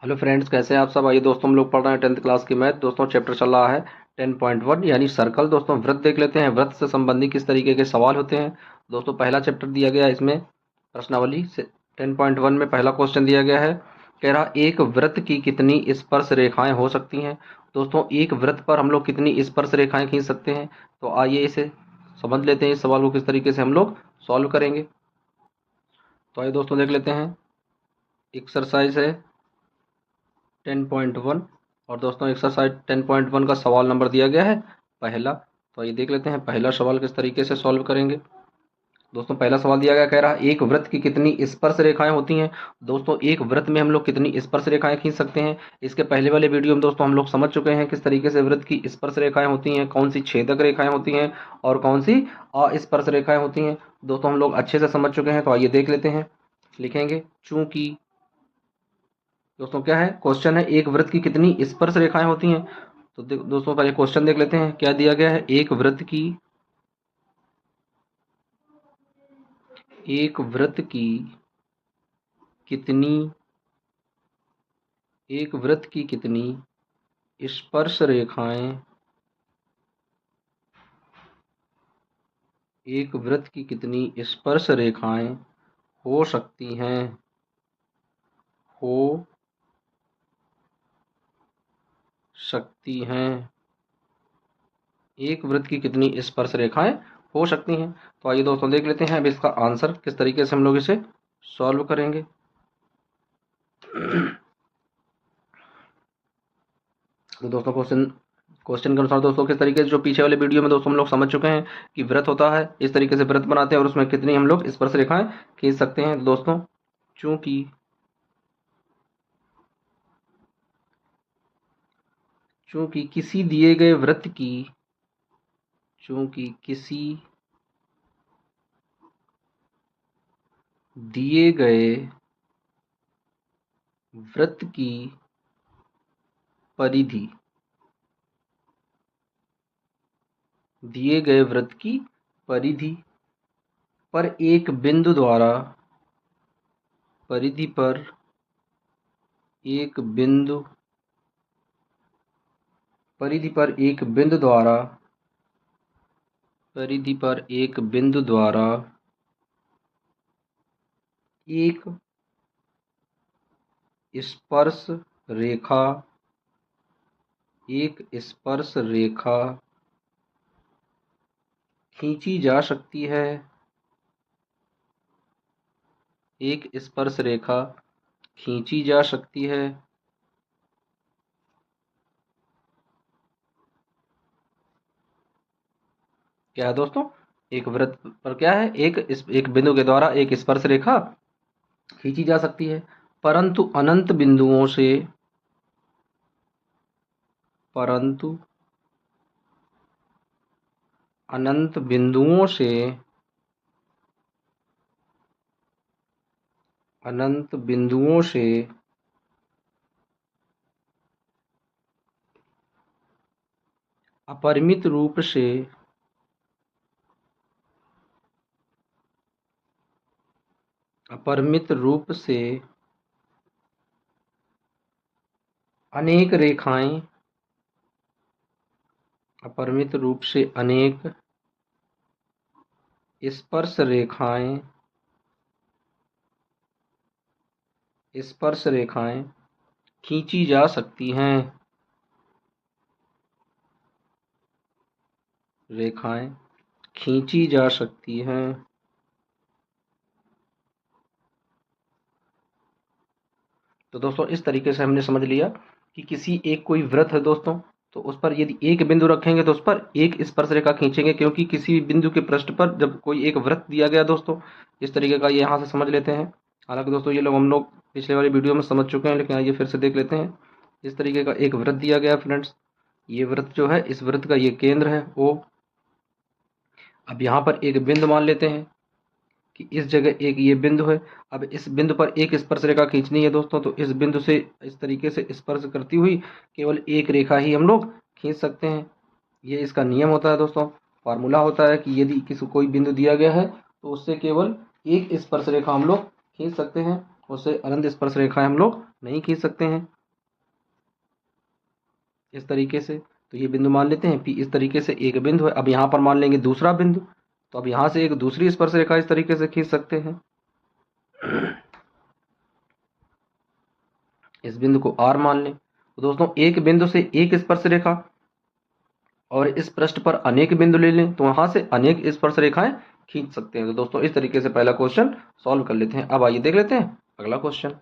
Hello friends, कैसे हैं आप सब। आइए दोस्तों, हम लोग पढ़ रहे हैं 10th क्लास की मैथ। दोस्तों चैप्टर चल रहा है 10.1 यानी सर्कल। दोस्तों वृत्त देख लेते हैं, वृत्त से संबंधित किस तरीके के सवाल होते हैं। दोस्तों पहला चैप्टर दिया गया है, इसमें प्रश्नावली से 10.1 में पहला क्वेश्चन दिया गया है। कह रहा एक वृत्त की कितनी स्पर्श रेखाएं हो सकती हैं। दोस्तों एक वृत्त पर हम लोग कितनी स्पर्श रेखाएं खींच सकते हैं। तो आइए इसे समझ लेते हैं, इस सवाल को किस तरीके से हम लोग सॉल्व करेंगे। तो आइए दोस्तों देख लेते हैं। एक्सरसाइज है 10.1 और दोस्तों एक्सरसाइज 10.1 का सवाल नंबर दिया गया है पहला। तो ये देख लेते हैं पहला सवाल किस तरीके से सॉल्व करेंगे। दोस्तों पहला सवाल दिया गया, कह रहा है एक वृत्त की कितनी स्पर्श रेखाएं होती हैं। दोस्तों एक वृत्त में हम लोग कितनी स्पर्श रेखाएं खींच सकते हैं। इसके पहले वाले वीडियो में दोस्तों हम लोग समझ चुके हैं किस तरीके से वृत्त की स्पर्श रेखाएं होती हैं, कौन सी छेदक रेखाएं होती हैं और कौन सी अस्पर्श रेखाएं होती हैं। दोस्तों हम लोग अच्छे से समझ चुके हैं। तो आइए देख लेते हैं। लिखेंगे चूंकि दोस्तों क्या है, क्वेश्चन है एक वृत्त की कितनी स्पर्श रेखाएं होती हैं। तो दोस्तों पहले क्वेश्चन देख लेते हैं क्या दिया गया है। एक वृत्त की कितनी एक वृत्त की कितनी स्पर्श रेखाएं एक वृत्त की कितनी स्पर्श रेखाएं हो सकती हैं हो सकती हैं एक वृत्त की कितनी स्पर्श रेखाएं हो सकती हैं। तो आइए दोस्तों देख लेते हैं अब इसका आंसर किस तरीके से हम लोग इसे सॉल्व करेंगे। तो दोस्तों क्वेश्चन के अनुसार दोस्तों किस तरीके से, जो पीछे वाले वीडियो में दोस्तों हम लोग समझ चुके हैं कि वृत्त होता है, इस तरीके से वृत्त बनाते हैं और उसमें कितनी हम लोग स्पर्श रेखाएं खींच सकते हैं। दोस्तों चूंकि चूंकि किसी दिए गए वृत्त की चूंकि किसी दिए गए वृत्त की परिधि दिए गए वृत्त की परिधि पर एक बिंदु द्वारा परिधि पर एक बिंदु परिधि पर एक बिंदु द्वारा परिधि पर एक बिंदु द्वारा एक स्पर्श रेखा एक स्पर्श रेखा खींची जा सकती है एक स्पर्श रेखा खींची जा सकती है। क्या है दोस्तों, एक वृत्त पर क्या है, एक बिंदु के द्वारा एक स्पर्श रेखा खींची जा सकती है, परंतु परंतु अनंत बिंदुओं से अनंत बिंदुओं से अपरिमित रूप से अपरिमित रूप से अनेक रेखाएं अपरिमित रूप से अनेक स्पर्श रेखाएं खींची जा सकती हैं रेखाएं खींची जा सकती हैं। तो दोस्तों इस तरीके से हमने समझ लिया कि किसी एक कोई वृत्त है दोस्तों, तो उस पर यदि एक बिंदु रखेंगे तो उस पर एक स्पर्श रेखा खींचेंगे, क्योंकि किसी भी बिंदु के पृष्ठ पर जब कोई एक वृत्त दिया गया दोस्तों, इस तरीके का ये यहाँ से समझ लेते हैं। हालांकि दोस्तों ये लोग हम लोग पिछले वाले वीडियो में समझ चुके हैं, लेकिन आइए फिर से देख लेते हैं। इस तरीके का एक वृत्त दिया गया फ्रेंड्स, ये वृत्त जो है, इस वृत्त का ये केंद्र है O। अब यहाँ पर एक बिंदु मान लेते हैं कि इस जगह एक ये बिंदु है। अब इस बिंदु पर एक स्पर्श रेखा खींचनी है दोस्तों, तो इस बिंदु से इस तरीके से स्पर्श करती हुई केवल एक रेखा ही हम लोग खींच सकते हैं। ये इसका नियम होता है दोस्तों, फार्मूला होता है कि यदि किसी कोई बिंदु दिया गया है तो उससे केवल एक स्पर्श रेखा हम लोग खींच सकते हैं। उससे अनंत स्पर्श रेखाएं हम लोग नहीं खींच सकते हैं इस तरीके से। तो ये बिंदु मान लेते हैं, इस तरीके से एक बिंदु है। अब यहाँ पर मान लेंगे दूसरा बिंदु, तो अब यहाँ से एक दूसरी स्पर्श रेखा इस तरीके से खींच सकते हैं। इस बिंदु को R मान लें। तो दोस्तों एक बिंदु से एक स्पर्श रेखा और इस पृष्ठ पर अनेक बिंदु ले लें तो वहां से अनेक स्पर्श रेखाएं खींच सकते हैं। तो दोस्तों इस तरीके से पहला क्वेश्चन सॉल्व कर लेते हैं। अब आइए देख लेते हैं अगला क्वेश्चन।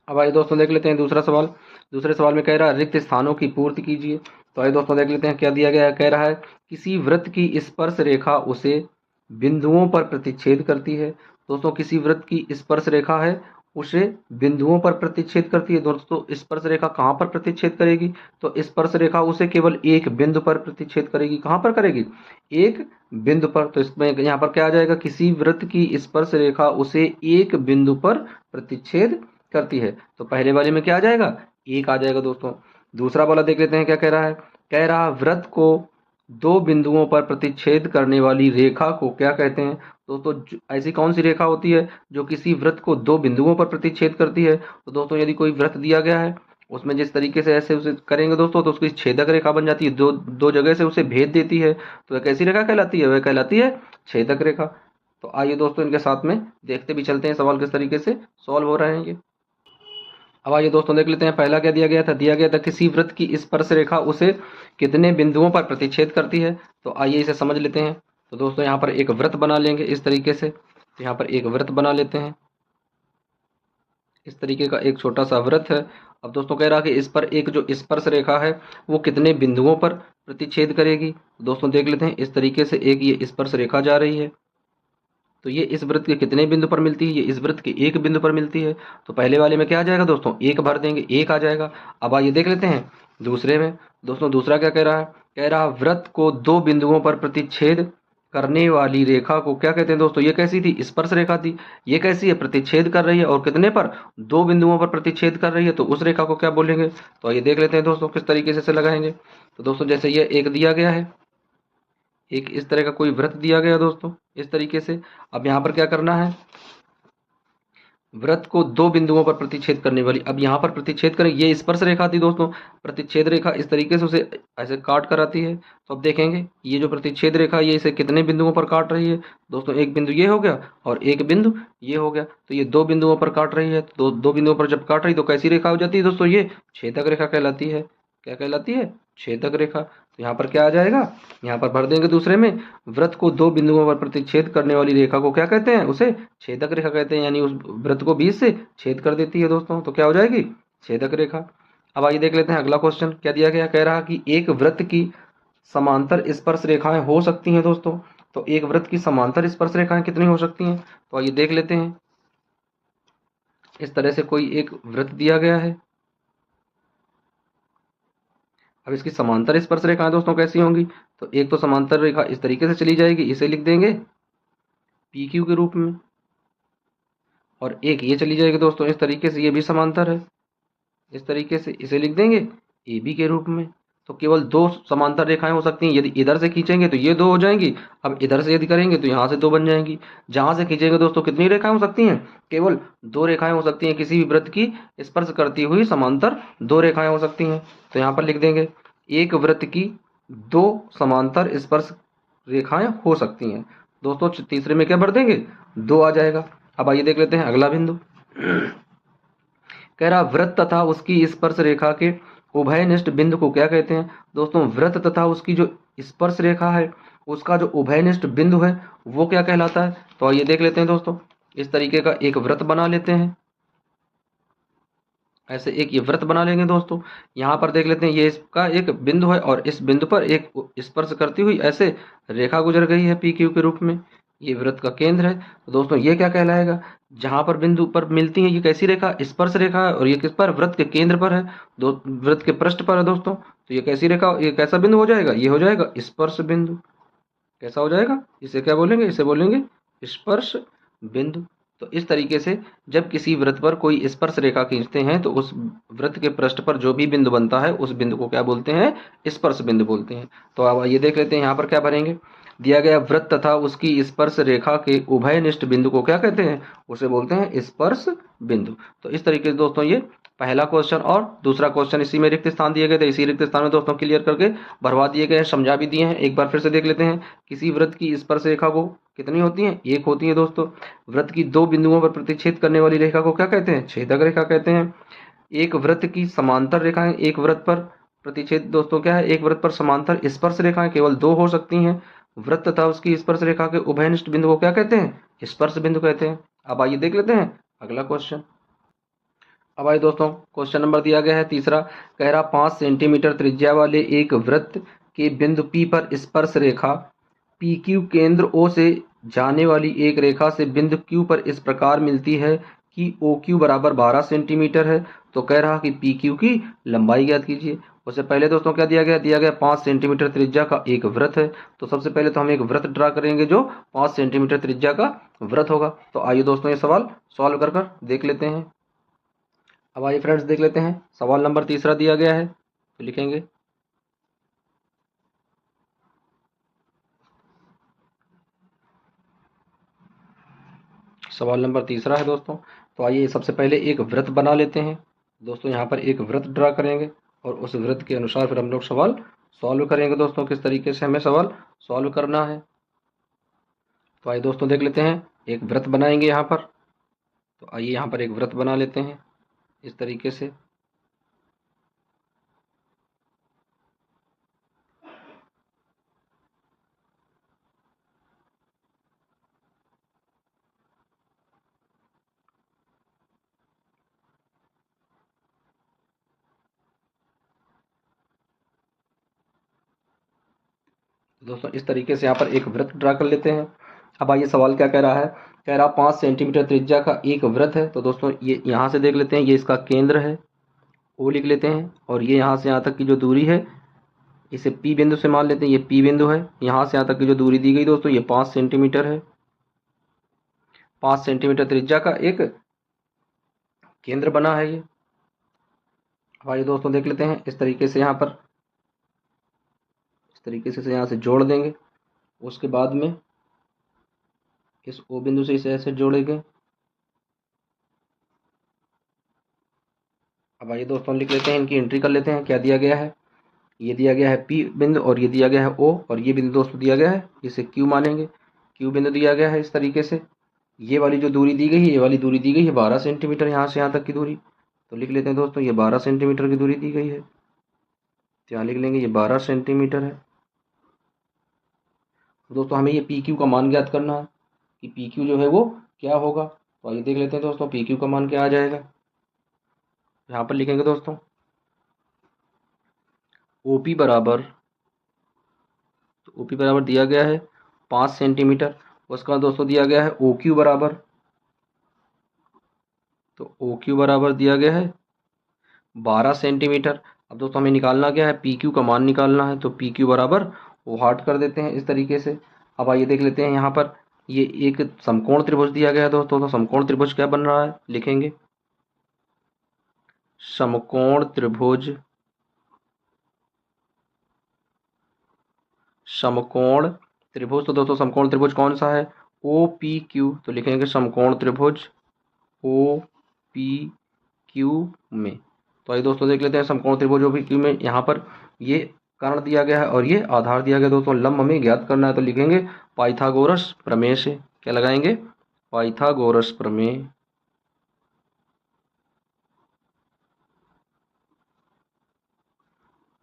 अब आइए दोस्तों देख लेते हैं दूसरा सवाल। दूसरे सवाल में कह रहा है रिक्त स्थानों की पूर्ति कीजिए। तो आइए दोस्तों देख लेते हैं क्या दिया गया है। कह रहा है किसी वृत्त की स्पर्श रेखा उसे बिंदुओं पर प्रतिच्छेद करती है। दोस्तों किसी वृत्त की स्पर्श रेखा है, उसे बिंदुओं पर प्रतिच्छेद करती है। दोस्तों स्पर्श रेखा कहाँ पर प्रतिच्छेद करेगी? तो स्पर्श रेखा उसे केवल एक बिंदु पर प्रतिच्छेद करेगी। कहाँ पर करेगी? एक बिंदु पर। तो इसमें यहाँ पर क्या आ जाएगा? किसी वृत्त की स्पर्श रेखा उसे एक बिंदु पर प्रतिच्छेद करती है। तो पहले वाले में क्या आ जाएगा? एक आ जाएगा दोस्तों। दूसरा वाला देख लेते हैं क्या कह रहा है। कह रहा वृत्त को दो बिंदुओं पर प्रतिच्छेद करने वाली रेखा को क्या कहते हैं? दोस्तों ऐसी कौन सी रेखा होती है जो किसी वृत्त को दो बिंदुओं पर प्रतिच्छेद करती है? तो दोस्तों यदि कोई वृत्त दिया गया है, उसमें जिस तरीके से ऐसे उसे करेंगे दोस्तों तो उसकी छेदक रेखा बन जाती है, दो जगह से उसे भेद देती है। तो वह कैसी रेखा कहलाती है? वह कहलाती है छेदक रेखा। तो आइए दोस्तों इनके साथ में देखते भी चलते हैं सवाल किस तरीके से सॉल्व हो रहे हैं ये। अब आइए दोस्तों देख लेते हैं पहला क्या दिया गया था। दिया गया था किसी वृत्त की स्पर्श रेखा उसे कितने बिंदुओं पर प्रतिच्छेद करती है। तो आइए इसे समझ लेते हैं। तो दोस्तों यहाँ पर एक वृत्त बना लेंगे इस तरीके से। तो यहाँ पर एक वृत्त बना लेते हैं, इस तरीके का एक छोटा सा वृत्त है। अब दोस्तों कह रहा कि इस पर एक जो स्पर्श रेखा है वो कितने बिंदुओं पर प्रतिच्छेद करेगी। दोस्तों देख लेते हैं इस तरीके से एक ये स्पर्श रेखा जा रही है, तो ये इस वृत्त के कितने बिंदु पर मिलती है? ये इस वृत्त के एक बिंदु पर मिलती है। तो पहले वाले में क्या आ जाएगा दोस्तों? एक भर देंगे, एक आ जाएगा। अब आइए देख लेते हैं दूसरे में। दोस्तों दूसरा क्या कह रहा है? कह रहा वृत्त को दो बिंदुओं पर प्रतिच्छेद करने वाली रेखा को क्या कहते हैं? दोस्तों ये कैसी थी? स्पर्श रेखा थी। ये कैसी है? प्रतिच्छेद कर रही है और कितने पर? दो बिंदुओं पर प्रतिच्छेद कर रही है। तो उस रेखा को क्या बोलेंगे? तो आइए देख लेते हैं दोस्तों किस तरीके से लगाएंगे। तो दोस्तों जैसे ये एक दिया गया है, एक इस तरह का कोई वृत्त दिया गया दोस्तों इस तरीके से। अब यहाँ पर क्या करना है? वृत्त को दो बिंदुओं पर प्रतिच्छेद करने वाली, अब यहाँ पर प्रतिच्छेद करें, ये स्पर्श रेखा थी दोस्तों। प्रतिच्छेद रेखा इस तरीके से उसे ऐसे काट कर आती है। तो अब देखेंगे ये जो प्रतिच्छेद रेखा ये इसे कितने बिंदुओं पर काट रही है। दोस्तों एक बिंदु ये हो गया और एक बिंदु ये हो गया। तो ये दो बिंदुओं पर काट रही है। तो दो बिंदुओं पर जब काट रही तो कैसी रेखा हो जाती है दोस्तों? ये छेदक रेखा कहलाती है। क्या कहलाती है? छेदक रेखा। तो यहाँ पर क्या आ जाएगा? यहाँ पर भर देंगे दूसरे में, वृत्त को दो बिंदुओं पर प्रतिच्छेद करने वाली रेखा को क्या कहते हैं? उसे छेदक रेखा कहते हैं। यानी उस वृत्त को बीच से छेद कर देती है दोस्तों। तो क्या हो जाएगी? छेदक रेखा। अब आइए देख लेते हैं अगला क्वेश्चन क्या दिया गया। कह रहा कि एक वृत्त की समांतर स्पर्श रेखाएं हो सकती हैं दोस्तों। तो एक वृत्त की समांतर स्पर्श रेखाएं कितनी हो सकती हैं? तो आइए देख लेते हैं। इस तरह से कोई एक वृत्त दिया गया है। अब इसकी समांतर स्पर्श रेखाएं दोस्तों कैसी होंगी? तो एक तो समांतर रेखा इस तरीके से चली जाएगी, इसे लिख देंगे पी क्यू के रूप में। और एक ये चली जाएगी दोस्तों इस तरीके से, ये भी समांतर है, इस तरीके से इसे लिख देंगे ए बी के रूप में। तो केवल दो समांतर रेखाएं हो सकती हैं। यदि इधर से खींचेंगे तो ये दो हो जाएंगी। अब इधर से यदि करेंगे तो यहाँ से दो बन जाएंगी। जहां से खींचेंगे दोस्तों कितनी रेखाएं हो सकती हैं? केवल दो रेखाएं हो सकती हैं। किसी भी वृत्त की स्पर्श करती हुई समांतर दो रेखाएं हो सकती हैं। तो यहाँ पर लिख देंगे एक वृत्त की दो समांतर स्पर्श रेखाएं हो सकती हैं। दोस्तों तीसरे में क्या भर देंगे? दो आ जाएगा। अब आइए देख लेते हैं अगला बिंदु। कह रहा वृत्त तथा उसकी स्पर्श रेखा के उभयनिष्ठ बिंदु को क्या कहते हैं? दोस्तों वृत्त तथा उसकी जो स्पर्श रेखा है उसका जो उभयनिष्ठ बिंदु है वो क्या कहलाता है? तो आइए देख लेते हैं दोस्तों। इस तरीके का एक वृत्त बना लेते हैं, ऐसे एक ये वृत्त बना लेंगे दोस्तों। यहाँ पर देख लेते हैं ये इसका एक बिंदु है और इस बिंदु पर एक स्पर्श करती हुई ऐसे रेखा गुजर गई है पी क्यू के रूप में। ये वृत्त का केंद्र है। तो दोस्तों ये क्या कहलाएगा? जहां पर बिंदु पर मिलती है ये कैसी रेखा? स्पर्श रेखा है। और ये किस पर? वृत्त के केंद्र पर है, दो वृत्त के पृष्ठ पर है दोस्तों। तो ये कैसी रेखा, ये कैसा बिंदु हो जाएगा? ये हो जाएगा स्पर्श बिंदु। कैसा हो जाएगा? इसे क्या बोलेंगे? इसे बोलेंगे स्पर्श बिंदु। तो इस तरीके से जब किसी वृत्त पर कोई स्पर्श रेखा खींचते हैं तो उस वृत्त के पृष्ठ पर जो भी बिंदु बनता है उस बिंदु को क्या बोलते हैं? स्पर्श बिंदु बोलते हैं। तो अब ये देख लेते हैं यहाँ पर क्या भरेंगे। दिया गया वृत्त तथा उसकी स्पर्श रेखा के उभयनिष्ठ बिंदु को क्या कहते हैं? उसे बोलते हैं स्पर्श बिंदु। तो इस तरीके से दोस्तों ये पहला क्वेश्चन और दूसरा क्वेश्चन इसी में रिक्त स्थान दिए गए थे, इसी रिक्त स्थान में दोस्तों क्लियर करके भरवा दिए गए हैं, समझा भी दिए हैं। एक बार फिर से देख लेते हैं। किसी वृत्त की स्पर्श रेखा को कितनी होती है? एक होती है दोस्तों। वृत्त की दो बिंदुओं पर प्रतिच्छेद करने वाली रेखा को क्या कहते हैं? छेदक रेखा कहते हैं। एक वृत्त की समांतर रेखाएं एक वृत्त पर प्रतिच्छेद दोस्तों क्या है? एक वृत्त पर समांतर स्पर्श रेखाएं केवल दो हो सकती हैं। वृत्त तथा उसकी स्पर्श रेखा के उभयनिष्ठ बिंदु को क्या कहते हैं? स्पर्श बिंदु कहते हैं। अब आइए देख लेते हैं अगला क्वेश्चन। अब आइए दोस्तों, क्वेश्चन नंबर दिया गया है तीसरा। कह रहा 5 सेंटीमीटर त्रिज्या वाले एक वृत्त के बिंदु P पर स्पर्श रेखा PQ केंद्र O से जाने वाली एक रेखा से बिंदु Q पर इस प्रकार मिलती है कि OQ बराबर 12 सेंटीमीटर है। तो कह रहा कि PQ की लंबाई ज्ञात कीजिए। उससे पहले दोस्तों क्या दिया गया? दिया गया 5 सेंटीमीटर त्रिज्या का एक वृत्त है। तो सबसे पहले तो हम एक वृत्त ड्रा करेंगे जो 5 सेंटीमीटर त्रिज्या का वृत्त होगा। तो आइए दोस्तों ये सवाल सॉल्व कर कर देख लेते हैं। अब आइए फ्रेंड्स देख लेते हैं। सवाल नंबर तीसरा दिया गया है, तो लिखेंगे सवाल नंबर तीसरा है दोस्तों। तो आइए सबसे पहले एक वृत्त बना लेते हैं दोस्तों। यहाँ पर एक वृत्त ड्रा करेंगे और उस वृत्त के अनुसार फिर हम लोग सवाल सॉल्व करेंगे दोस्तों, किस तरीके से हमें सवाल सॉल्व करना है। तो आइए दोस्तों देख लेते हैं। एक वृत्त बनाएंगे यहाँ पर। तो आइए यहाँ पर एक वृत्त बना लेते हैं इस तरीके से। दोस्तों इस तरीके से यहाँ पर एक वृत्त ड्रा कर लेते हैं। अब आइए सवाल क्या कह रहा है? कह रहा 5 सेंटीमीटर त्रिज्या का एक वृत्त है। तो दोस्तों ये यहाँ से देख लेते हैं, ये इसका केंद्र है, ओ लिख लेते हैं। और ये यहाँ से यहाँ तक की जो दूरी है इसे पी बिंदु से मान लेते हैं, ये पी बिंदु है। यहाँ से यहाँ तक की जो दूरी दी गई दोस्तों ये 5 सेंटीमीटर है। 5 सेंटीमीटर त्रिज्या का एक केंद्र बना है ये। अब आइए दोस्तों देख लेते हैं। इस तरीके से यहाँ पर इस तरीके से यहाँ से जोड़ देंगे। उसके बाद में इस ओ बिंदु से इसे ऐसे जोड़ेंगे। अब आइए दोस्तों लिख लेते हैं, इनकी एंट्री कर लेते हैं। क्या दिया गया है? ये दिया गया है पी बिंदु और ये दिया गया है ओ, और ये बिंदु दोस्तों दिया गया है, इसे क्यू मानेंगे। क्यू बिंदु दिया गया है इस तरीके से। ये वाली जो दूरी दी गई है, ये वाली दूरी दी गई है 12 सेंटीमीटर, यहाँ से यहाँ तक की दूरी। तो लिख लेते हैं दोस्तों, ये 12 सेंटीमीटर की दूरी दी गई है। तो यहाँ लिख लेंगे ये 12 सेंटीमीटर है। दोस्तों हमें ये पी क्यू का मान ज्ञात करना है कि पी क्यू जो है वो क्या होगा। तो आइए देख लेते हैं दोस्तों, पी क्यू का मान क्या आ जाएगा। यहाँ पर लिखेंगे दोस्तों ओपी बराबर, तो ओपी बराबर दिया गया है 5 सेंटीमीटर। उसका बाद दोस्तों दिया गया है ओ क्यू बराबर, तो ओ क्यू बराबर दिया गया है 12 सेंटीमीटर। अब दोस्तों हमें निकालना क्या है? पी क्यू का मान निकालना है। तो पी क्यू बराबर वो हट कर देते हैं इस तरीके से। अब आइए देख लेते हैं, यहाँ पर ये एक समकोण त्रिभुज दिया गया है दोस्तों। तो समकोण त्रिभुज क्या बन रहा है? लिखेंगे समकोण त्रिभुज, समकोण त्रिभुज। तो दोस्तों समकोण त्रिभुज कौन सा है? O P Q. तो लिखेंगे समकोण त्रिभुज ओ पी क्यू में। तो आइए दोस्तों देख लेते हैं समकोण त्रिभुज ओ पी क्यू में। यहाँ पर ये कर्ण दिया गया है और ये आधार दिया गया दोस्तों। लंब हमें ज्ञात करना है, तो लिखेंगे पाइथागोरस प्रमेय से। क्या लगाएंगे? पाइथागोरस प्रमेय।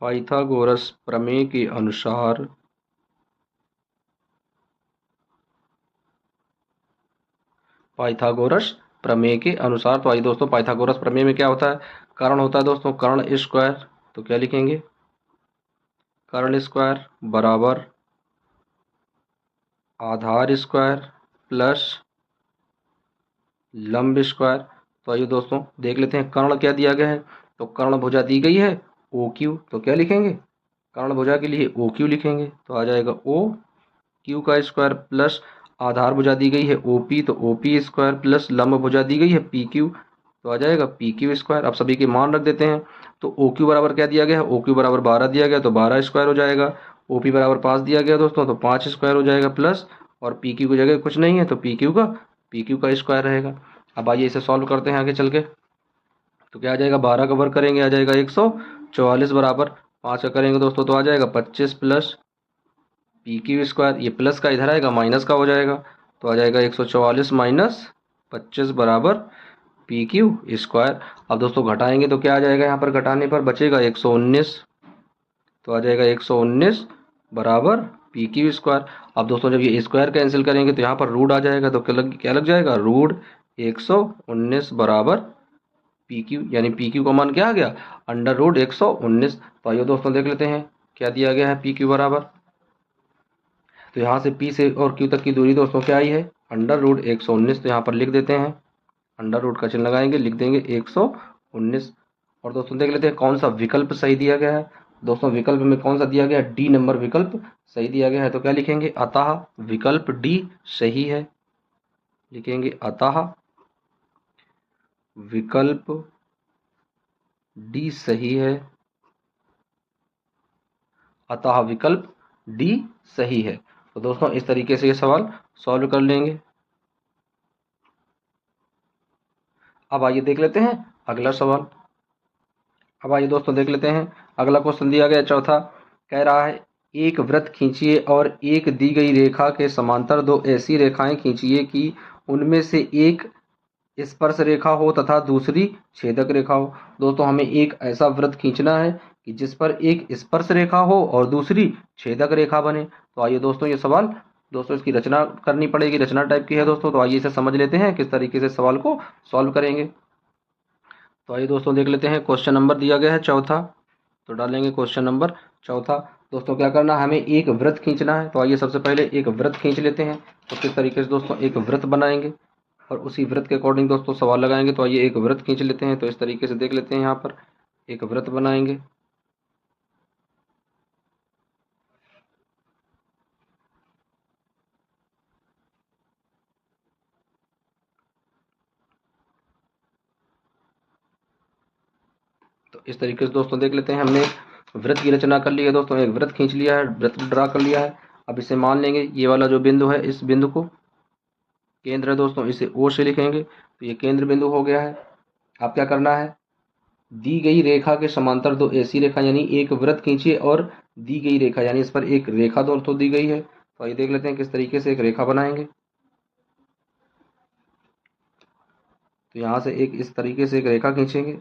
पाइथागोरस प्रमेय के अनुसार पाइथागोरस प्रमेय के अनुसार। तो आइए दोस्तों पाइथागोरस प्रमेय में क्या होता है? कर्ण होता है दोस्तों, कर्ण स्क्वायर। तो क्या लिखेंगे? कर्ण स्क्वायर बराबर आधार स्क्वायर प्लस लंब स्क्वायर। तो आइए दोस्तों देख लेते हैं कर्ण क्या दिया गया है। तो कर्ण भुजा दी गई है ओ क्यू। तो क्या लिखेंगे? कर्ण भुजा के लिए ओ क्यू लिखेंगे। तो आ जाएगा ओ क्यू का स्क्वायर प्लस आधार भुजा दी गई है ओ पी, तो ओ पी स्क्वायर प्लस लंब भुजा दी गई है पी क्यू। तो आ जाएगा पी क्यू स्क्वायर। अब सभी के मान रख देते हैं। तो ओ क्यू बराबर क्या दिया गया है? ओ क्यू बराबर 12 दिया गया, तो 12 स्क्वायर हो जाएगा। OP बराबर 5 दिया गया दोस्तों, तो 5 स्क्वायर हो जाएगा प्लस, और PQ की जगह कुछ नहीं है तो PQ का स्क्वायर रहेगा। अब आइए इसे सॉल्व करते हैं आगे चल के। तो क्या आ जाएगा, 12 का वर्ग करेंगे आ जाएगा 144 बराबर 5 का करेंगे दोस्तों तो आ जाएगा 25 प्लस PQ स्क्वायर, ये प्लस का इधर आएगा माइनस का हो जाएगा, तो आ जाएगा 144 माइनस 25 बराबर PQ स्क्वायर। अब दोस्तों घटाएंगे तो क्या आ जाएगा, यहाँ पर घटाने पर बचेगा 119, तो आ जाएगा 119 बराबर PQ स्क्वायर। अब दोस्तों जब ये स्क्वायर कैंसिल करेंगे तो यहाँ पर रूट आ जाएगा, तो क्या लग जाएगा, रूट 119 बराबर PQ, यानी PQ का मान क्या आ गया, अंडर रूट 119। तो आइए दोस्तों देख लेते हैं क्या दिया गया है PQ बराबर। तो यहाँ से P से और Q तक की दूरी दोस्तों क्या आई है, अंडर रूट 119। तो यहाँ पर लिख देते हैं, अंडर रूट का चिन्ह लगाएंगे, लिख देंगे 119। और दोस्तों देख लेते हैं कौन सा विकल्प सही दिया गया है। दोस्तों विकल्प में कौन सा दिया गया है, डी नंबर विकल्प सही दिया गया है। तो क्या लिखेंगे, अतः विकल्प डी सही है। लिखेंगे अतः विकल्प डी सही है, अतः विकल्प डी सही है। तो दोस्तों इस तरीके से ये सवाल सॉल्व कर लेंगे। अब आइए देख लेते हैं अगला सवाल। अब आइए दोस्तों देख लेते हैं अगला क्वेश्चन दिया गया चौथा, कह रहा है एक वृत्त खींचिए और एक दी गई रेखा के समांतर दो ऐसी रेखाएं खींचिए कि उनमें से एक स्पर्श रेखा हो तथा दूसरी छेदक रेखा हो। दोस्तों हमें एक ऐसा वृत्त खींचना है कि जिस पर एक स्पर्श रेखा हो और दूसरी छेदक रेखा बने। तो आइए दोस्तों ये सवाल, दोस्तों इसकी रचना करनी पड़ेगी, रचना टाइप की है दोस्तों। तो आइए इसे समझ लेते हैं किस तरीके से सवाल को सॉल्व करेंगे। तो आइए दोस्तों देख लेते हैं क्वेश्चन नंबर दिया गया है चौथा, तो डालेंगे क्वेश्चन नंबर चौथा। दोस्तों क्या करना है, हमें एक वृत्त खींचना है। तो आइए सबसे पहले एक वृत्त खींच लेते हैं। तो किस तरीके से दोस्तों एक वृत्त बनाएंगे और उसी वृत्त के अकॉर्डिंग दोस्तों सवाल लगाएंगे। तो आइए एक वृत्त खींच लेते हैं। तो इस तरीके से देख लेते हैं, यहाँ पर एक वृत्त बनाएंगे। तो इस तरीके से दोस्तों देख लेते हैं, हमने वृत्त की रचना कर ली है दोस्तों, एक वृत्त खींच लिया है, वृत्त ड्रा कर लिया है। अब इसे मान लेंगे, ये वाला जो बिंदु है इस बिंदु को केंद्र है दोस्तों, इसे ओ से लिखेंगे। तो ये केंद्र बिंदु हो गया है। अब क्या करना है, दी गई रेखा के समांतर दो ऐसी रेखा, यानी एक वृत्त खींचिए और दी गई रेखा, यानी इस पर एक रेखा दोस्तों दी गई है। तो आइए देख लेते हैं किस तरीके से एक रेखा बनाएंगे। तो यहाँ से एक इस तरीके से एक रेखा खींचेंगे।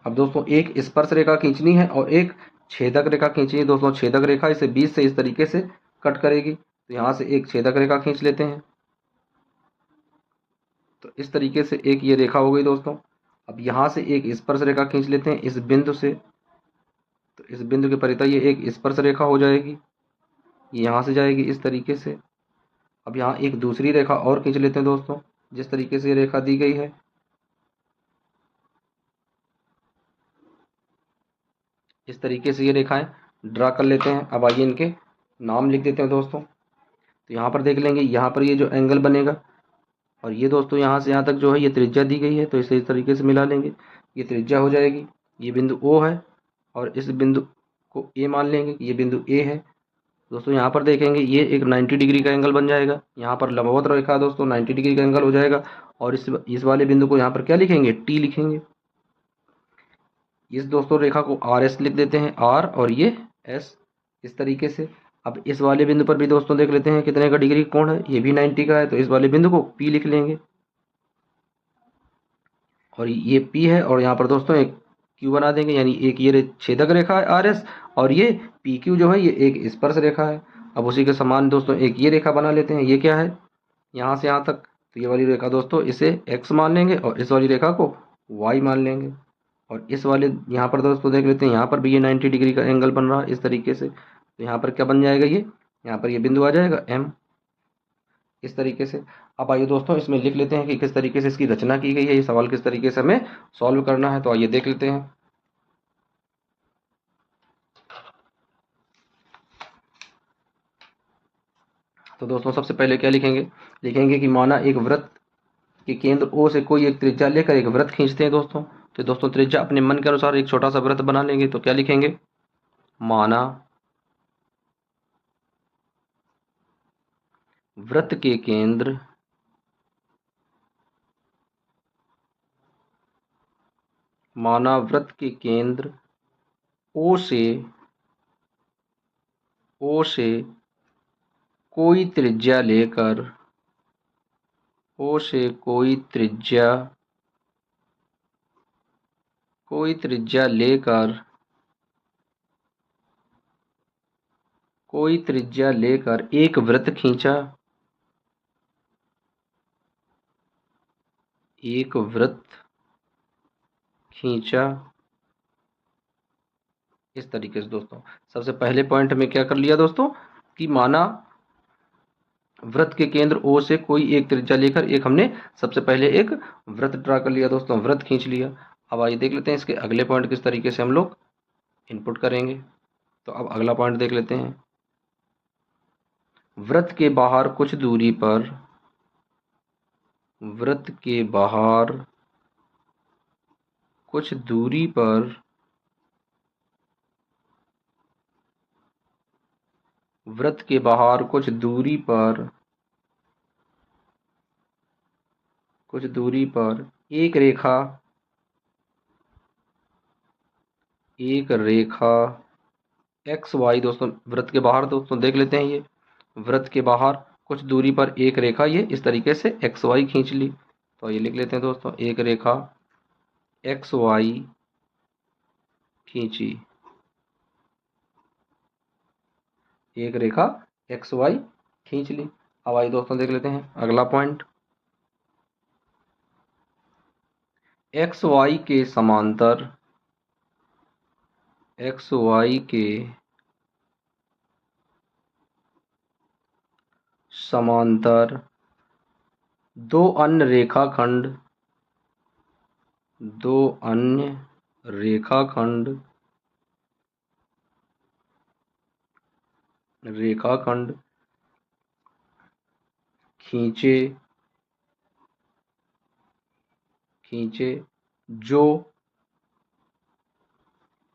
अब दोस्तों एक स्पर्श रेखा खींचनी है और एक छेदक रेखा खींचनी है दोस्तों। छेदक रेखा इसे बीच से इस तरीके से कट करेगी। तो यहाँ से एक छेदक रेखा खींच लेते हैं। तो इस तरीके से एक ये रेखा हो गई दोस्तों। अब यहाँ से एक स्पर्श रेखा खींच लेते हैं इस बिंदु से। तो इस बिंदु के परितः ये एक स्पर्श रेखा हो जाएगी, ये यहाँ से जाएगी इस तरीके से। अब यहाँ एक दूसरी रेखा और खींच लेते हैं दोस्तों, जिस तरीके से ये रेखा दी गई है। इस तरीके से ये रेखाएं ड्रा कर लेते हैं। अब आइए इनके नाम लिख देते हैं दोस्तों। तो यहाँ पर देख लेंगे, यहाँ पर ये जो एंगल बनेगा, और ये दोस्तों यहाँ से यहाँ तक जो है ये त्रिज्या दी गई है, तो इसे इस तरीके से मिला लेंगे, ये त्रिज्या हो जाएगी। ये बिंदु O है और इस बिंदु को A मान लेंगे, ये बिंदु A है दोस्तों। यहाँ पर देखेंगे ये एक 90 डिग्री का एंगल बन जाएगा। यहाँ पर लंबवत रेखा दोस्तों 90 डिग्री का एंगल हो जाएगा। और इस वाले बिंदु को यहाँ पर क्या लिखेंगे, T लिखेंगे। इस दोस्तों रेखा को RS लिख देते हैं, R और ये S, इस तरीके से। अब इस वाले बिंदु पर भी दोस्तों देख लेते हैं कितने का डिग्री कोण है, ये भी 90 का है। तो इस वाले बिंदु को P लिख लेंगे, और ये P है। और यहाँ पर दोस्तों एक Q बना देंगे, यानी एक ये छेदक रेखा है RS, और ये PQ जो है ये एक स्पर्श रेखा है। अब उसी के समान दोस्तों एक ये रेखा बना लेते हैं, ये क्या है, यहाँ से यहाँ तक। तो ये वाली रेखा दोस्तों इसे X मान लेंगे और इस वाली रेखा को Y मान लेंगे। और इस वाले यहाँ पर दोस्तों देख लेते हैं, यहाँ पर भी ये 90 डिग्री का एंगल बन रहा है इस तरीके से। तो यहाँ पर क्या बन जाएगा, ये यहाँ पर ये बिंदु आ जाएगा M, इस तरीके से। अब आइए दोस्तों इसमें लिख लेते हैं कि किस तरीके से इसकी रचना की गई है, ये सवाल किस तरीके से हमें सॉल्व करना है। तो आइए देख लेते हैं। तो दोस्तों सबसे पहले क्या लिखेंगे, लिखेंगे कि माना एक वृत्त के केंद्र O से कोई एक त्रिज्या लेकर एक वृत्त खींचते हैं दोस्तों। तो दोस्तों त्रिज्या अपने मन के अनुसार एक छोटा सा वृत्त बना लेंगे। तो क्या लिखेंगे, माना वृत्त के केंद्र माना वृत्त के केंद्र ओ से कोई त्रिज्या लेकर ओ से कोई त्रिज्या लेकर एक वृत्त खींचा। इस तरीके से दोस्तों सबसे पहले पॉइंट में क्या कर लिया दोस्तों कि माना वृत्त के केंद्र ओ से कोई एक त्रिज्या लेकर एक हमने सबसे पहले एक वृत्त ड्रा कर लिया दोस्तों, वृत्त खींच लिया। अब आइए देख लेते हैं इसके अगले पॉइंट किस तरीके से हम लोग इनपुट करेंगे। तो अब अगला पॉइंट देख लेते हैं। वृत्त के बाहर कुछ दूरी पर वृत्त के बाहर कुछ दूरी पर वृत्त के बाहर कुछ दूरी पर एक रेखा एक्स वाई दोस्तों वृत्त के बाहर दोस्तों देख लेते हैं। ये वृत्त के बाहर कुछ दूरी पर एक रेखा ये इस तरीके से एक्स वाई खींच ली। तो ये लिख लेते हैं दोस्तों, एक रेखा एक्स वाई खींची, एक रेखा एक्स वाई खींच ली। अब आइए दोस्तों देख लेते हैं अगला पॉइंट। एक्स वाई के समांतर दो अन्य रेखाखंड खींचे जो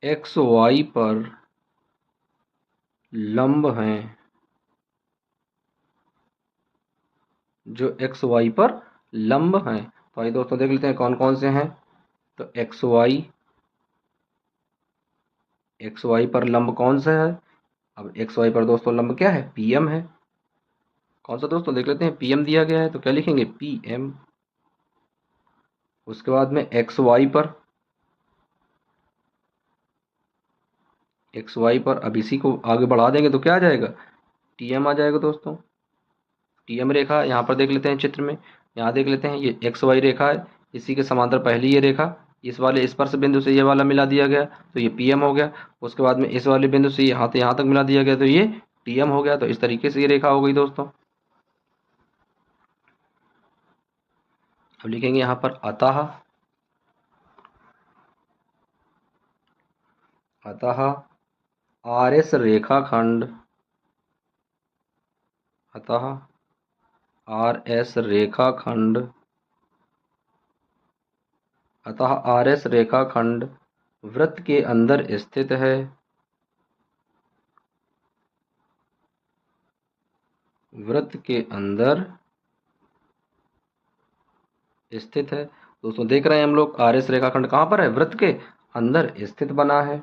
एक्स वाई पर लंब हैं, तो आइए दोस्तों देख लेते हैं कौन कौन से हैं। तो एक्स वाई पर लंब कौन सा है। अब एक्स वाई पर दोस्तों लंब क्या है, पीएम है। कौन सा दोस्तों देख लेते हैं, पीएम दिया गया है तो क्या लिखेंगे, पीएम। उसके बाद में एक्स वाई पर अब इसी को आगे बढ़ा देंगे तो क्या आ जाएगा, टीएम आ जाएगा दोस्तों। टीएम रेखा यहाँ पर देख लेते हैं चित्र में, यहाँ देख लेते हैं ये एक्स वाई रेखा है, इसी के समांतर पहली ये रेखा इस वाले स्पर्श बिंदु से ये वाला मिला दिया गया तो ये पीएम हो गया। उसके बाद में इस वाले बिंदु से यहाँ तक मिला दिया गया तो ये टीएम हो गया। तो इस तरीके से ये रेखा हो गई दोस्तों। अब लिखेंगे यहाँ पर अतः आर एस रेखाखंड वृत्त के अंदर स्थित है। दोस्तों देख रहे हैं हम लोग आर एस रेखाखंड कहाँ पर है, वृत्त के अंदर स्थित बना है,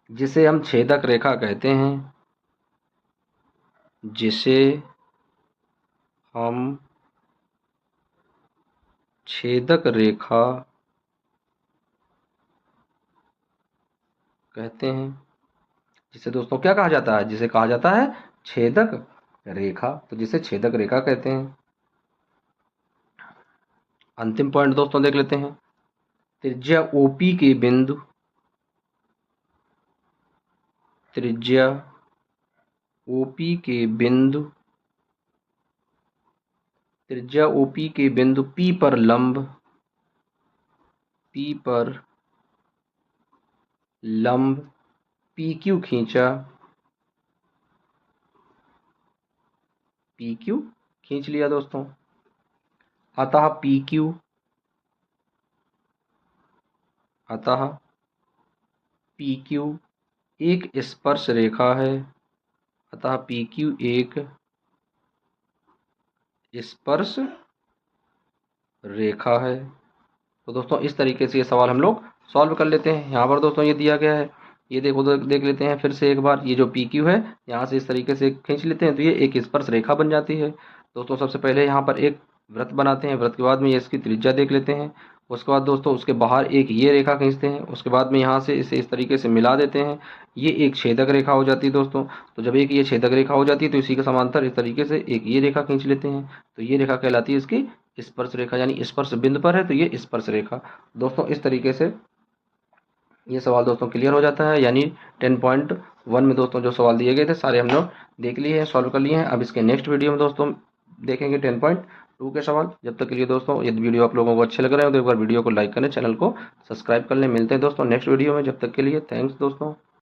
जिसे हम छेदक रेखा कहते हैं। जिसे दोस्तों क्या कहा जाता है, जिसे कहा जाता है छेदक रेखा। तो जिसे छेदक रेखा कहते हैं। अंतिम पॉइंट दोस्तों देख लेते हैं। त्रिज्या ओपी के बिंदु P पर लंब PQ खींचा, PQ खींच लिया दोस्तों। अतः PQ अतः पी क्यू एक स्पर्श रेखा है। अतः पी क्यू एक स्पर्श रेखा है। तो दोस्तों इस तरीके से ये सवाल हम लोग सॉल्व कर लेते हैं। यहाँ पर दोस्तों ये दिया गया है, ये देखो देख लेते हैं फिर से एक बार। ये जो पी क्यू है यहाँ से इस तरीके से खींच लेते हैं तो ये एक स्पर्श रेखा बन जाती है। दोस्तों सबसे पहले यहाँ पर एक वृत्त बनाते हैं, वृत्त के बाद में ये इसकी त्रिज्या देख लेते हैं। उसके बाद दोस्तों उसके बाहर एक ये रेखा खींचते हैं। उसके बाद में यहाँ से इसे इस तरीके से मिला देते हैं, ये एक छेदक रेखा हो जाती है दोस्तों। तो जब एक ये छेदक रेखा हो जाती है तो इसी के समांतर इस तरीके से एक ये रेखा खींच लेते हैं, तो ये रेखा कहलाती है इसकी स्पर्श रेखा, यानी स्पर्श बिंदु पर है तो ये स्पर्श रेखा। दोस्तों इस तरीके से ये सवाल दोस्तों क्लियर हो जाता है। यानी 10.1 में दोस्तों जो सवाल दिए गए थे सारे हम लोग देख लिए हैं, सॉल्व कर लिए हैं। अब इसके नेक्स्ट वीडियो में दोस्तों देखेंगे 10.2 के सवाल। जब तक के लिए दोस्तों यदि वीडियो आप लोगों को अच्छे लग रहे हो तो एक बार वीडियो को लाइक करें, चैनल को सब्सक्राइब कर लें। मिलते हैं दोस्तों नेक्स्ट वीडियो में, जब तक के लिए थैंक्स दोस्तों।